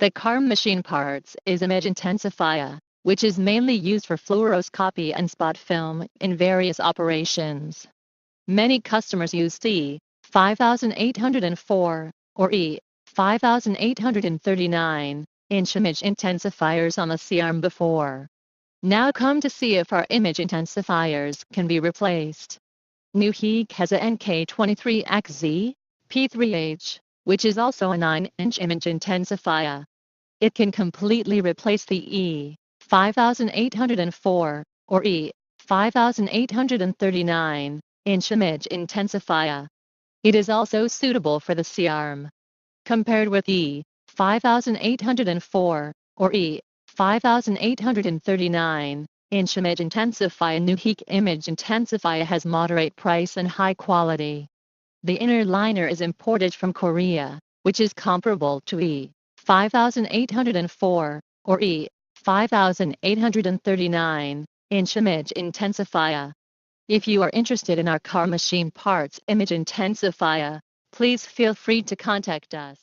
The carm machine parts is image intensifier, which is mainly used for fluoroscopy and spot film in various operations. Many customers use E5804 or E5839 inch image intensifiers on the C-arm before. Now come to see if our image intensifiers can be replaced. Newheek has a NK23XZ P3H, which is also a 9-inch image intensifier. It can completely replace the E5804 or E5839 inch image intensifier. It is also suitable for the C-arm. Compared with E5804 or E5839 inch image intensifier, Newheek image intensifier has moderate price and high quality. The inner liner is imported from Korea, which is comparable to E5804 or E5839 inch image intensifier. If you are interested in our car machine parts image intensifier, please feel free to contact us.